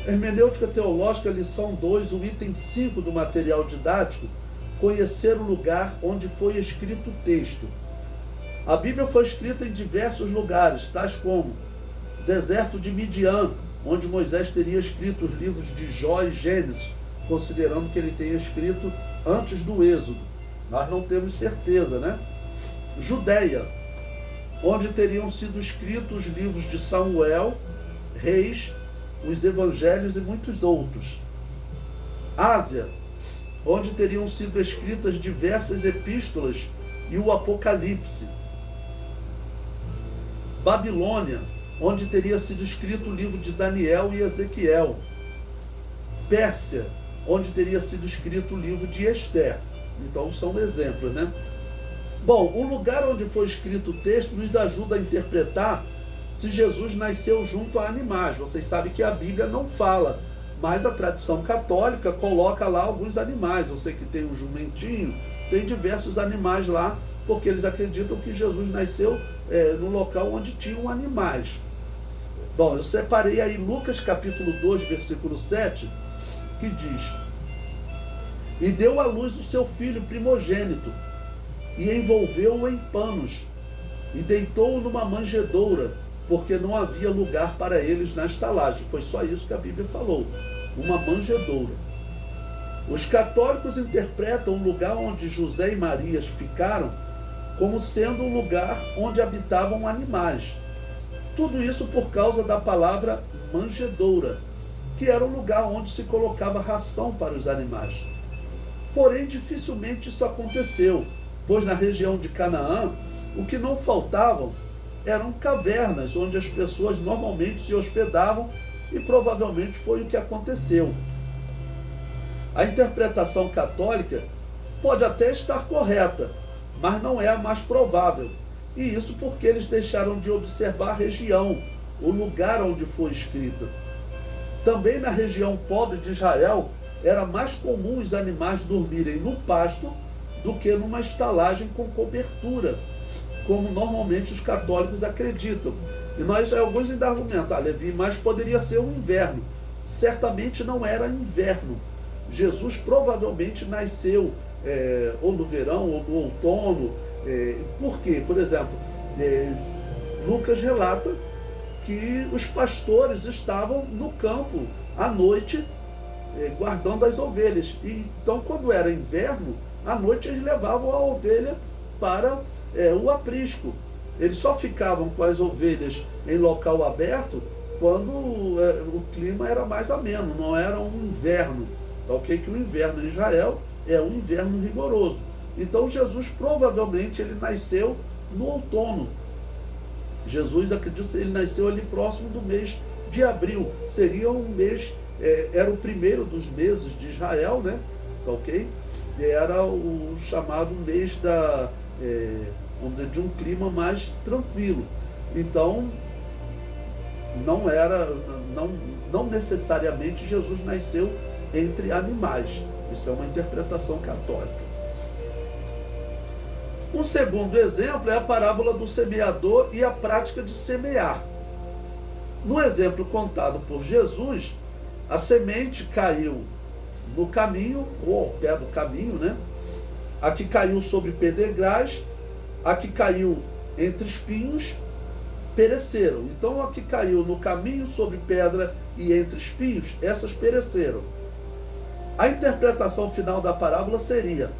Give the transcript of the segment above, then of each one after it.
Hermenêutica Teológica, lição 2, o item 5 do material didático, conhecer o lugar onde foi escrito o texto. A Bíblia foi escrita em diversos lugares, tais como deserto de Midian, onde Moisés teria escrito os livros de Jó e Gênesis, considerando que ele tenha escrito antes do Êxodo. Nós não temos certeza, né? Judeia, onde teriam sido escritos os livros de Samuel, Reis, os Evangelhos e muitos outros. Ásia, onde teriam sido escritas diversas epístolas e o Apocalipse. Babilônia, onde teria sido escrito o livro de Daniel e Ezequiel. Pérsia, onde teria sido escrito o livro de Esther. Então são exemplos, né? Bom, o lugar onde foi escrito o texto nos ajuda a interpretar se Jesus nasceu junto a animais. Vocês sabem que a Bíblia não fala, mas a tradição católica coloca lá alguns animais. Eu sei que tem um jumentinho, tem diversos animais lá, porque eles acreditam que Jesus nasceu no local onde tinham animais. Bom, eu separei aí Lucas capítulo 2, versículo 7, que diz: E deu à luz o seu filho primogênito, e envolveu-o em panos, e deitou-o numa manjedoura, porque não havia lugar para eles na estalagem. Foi só isso que a Bíblia falou, uma manjedoura. Os católicos interpretam o lugar onde José e Maria ficaram como sendo um lugar onde habitavam animais. Tudo isso por causa da palavra manjedoura, que era o lugar onde se colocava ração para os animais. Porém, dificilmente isso aconteceu, pois na região de Canaã, o que não faltavam eram cavernas, onde as pessoas normalmente se hospedavam, e provavelmente foi o que aconteceu. A interpretação católica pode até estar correta, mas não é a mais provável. E isso porque eles deixaram de observar a região, o lugar onde foi escrita. Também na região pobre de Israel, era mais comum os animais dormirem no pasto do que numa estalagem com cobertura, como normalmente os católicos acreditam. E alguns ainda argumentam, Levi, mas poderia ser um inverno. Certamente não era inverno. Jesus provavelmente nasceu ou no verão ou no outono. Por quê? Por exemplo, Lucas relata que os pastores estavam no campo à noite guardando as ovelhas. E, então, quando era inverno, à noite eles levavam a ovelha para o aprisco. Eles só ficavam com as ovelhas em local aberto quando o clima era mais ameno, não era um inverno. Tá ok? Que o inverno em Israel é um inverno rigoroso. Então Jesus provavelmente ele nasceu no outono. Jesus, acredito que ele nasceu ali próximo do mês de abril. Seria um mês, era o primeiro dos meses de Israel, né? Tá ok? Era o chamado mês vamos dizer, de um clima mais tranquilo. Então, não necessariamente Jesus nasceu entre animais. Isso é uma interpretação católica. Um segundo exemplo é a parábola do semeador e a prática de semear. No exemplo contado por Jesus, a semente caiu no caminho, ou ao pé do caminho, né? A que caiu sobre pedregais, a que caiu entre espinhos, pereceram. Então, a que caiu no caminho, sobre pedra e entre espinhos, essas pereceram. A interpretação final da parábola seria: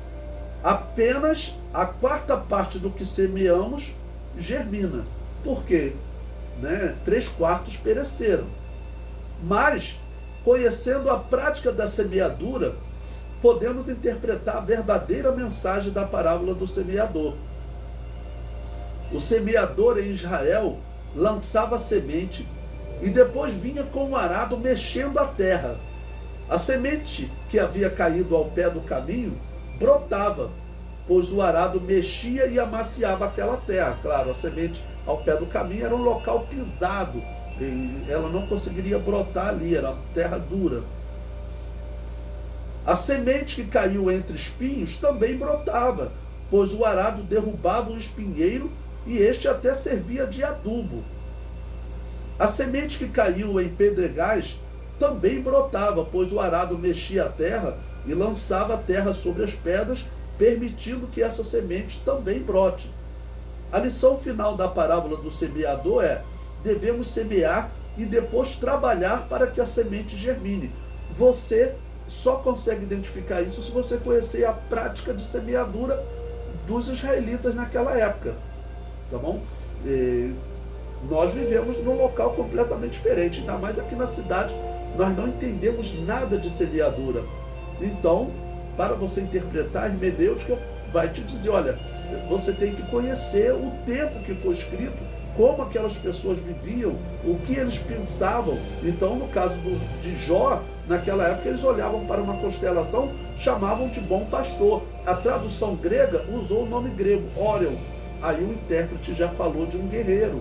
apenas a quarta parte do que semeamos germina. Por quê? 3/4 pereceram. Mas, conhecendo a prática da semeadura, podemos interpretar a verdadeira mensagem da parábola do semeador. O semeador em Israel lançava a semente e depois vinha com o arado mexendo a terra. A semente que havia caído ao pé do caminho brotava, pois o arado mexia e amaciava aquela terra. Claro, a semente ao pé do caminho era um local pisado, e ela não conseguiria brotar ali, era terra dura. A semente que caiu entre espinhos também brotava, pois o arado derrubava o espinheiro e este até servia de adubo. A semente que caiu em pedregais também brotava, pois o arado mexia a terra e lançava a terra sobre as pedras, permitindo que essa semente também brote. A lição final da parábola do semeador é: devemos semear e depois trabalhar para que a semente germine. Você só consegue identificar isso se você conhecer a prática de semeadura dos israelitas naquela época, tá bom? Nós vivemos num local completamente diferente, ainda mais aqui na cidade, nós não entendemos nada de semeadura. Então, para você interpretar, a hermenêutica vai te dizer, olha, você tem que conhecer o tempo que foi escrito, como aquelas pessoas viviam, o que eles pensavam. Então, no caso de Jó, naquela época eles olhavam para uma constelação, chamavam de bom pastor. A tradução grega usou o nome grego, Órion. Aí o intérprete já falou de um guerreiro.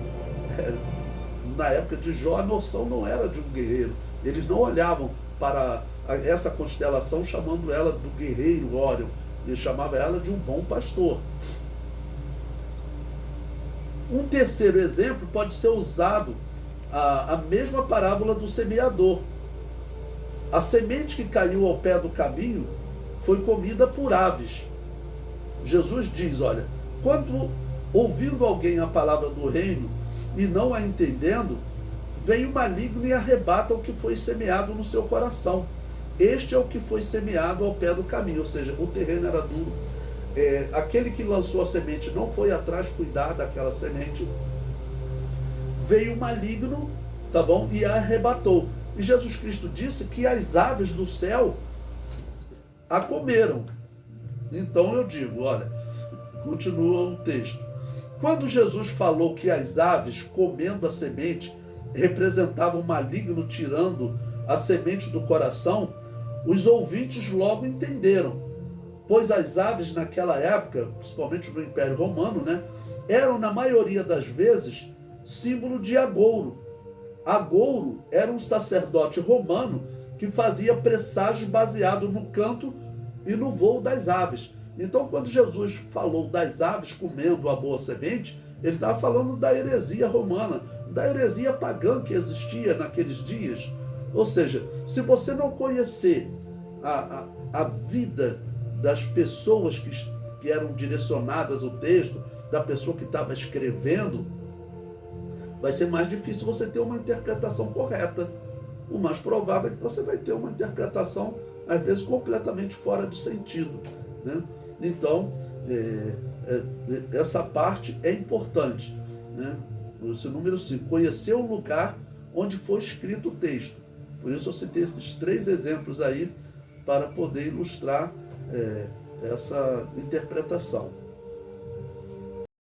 Na época de Jó, a noção não era de um guerreiro. Eles não olhavam para essa constelação chamando ela do guerreiro Órion. Ele chamava ela de um bom pastor. Um terceiro exemplo pode ser usado a mesma parábola do semeador. A semente que caiu ao pé do caminho foi comida por aves. Jesus diz, olha, quando ouvindo alguém a palavra do reino e não a entendendo, vem o maligno e arrebata o que foi semeado no seu coração. Este é o que foi semeado ao pé do caminho, ou seja, o terreno era duro. Aquele que lançou a semente não foi atrás cuidar daquela semente, veio o maligno, tá bom, e a arrebatou. E Jesus Cristo disse que as aves do céu a comeram. Então eu digo, olha, continua o texto. Quando Jesus falou que as aves comendo a semente representavam o maligno tirando a semente do coração, os ouvintes logo entenderam. Pois as aves naquela época, principalmente no Império Romano, né, eram na maioria das vezes símbolo de agouro. Agouro era um sacerdote romano que fazia presságios baseado no canto e no voo das aves. Então, quando Jesus falou das aves comendo a boa semente, ele estava falando da heresia romana, da heresia pagã que existia naqueles dias. Ou seja, se você não conhecer a vida das pessoas que eram direcionadas ao texto, da pessoa que estava escrevendo, vai ser mais difícil você ter uma interpretação correta. O mais provável é que você vai ter uma interpretação, às vezes, completamente fora de sentido, né? Então, essa parte é importante, né? Esse número 5, conhecer o lugar onde foi escrito o texto. Por isso eu citei esses 3 exemplos aí, para poder ilustrar essa interpretação.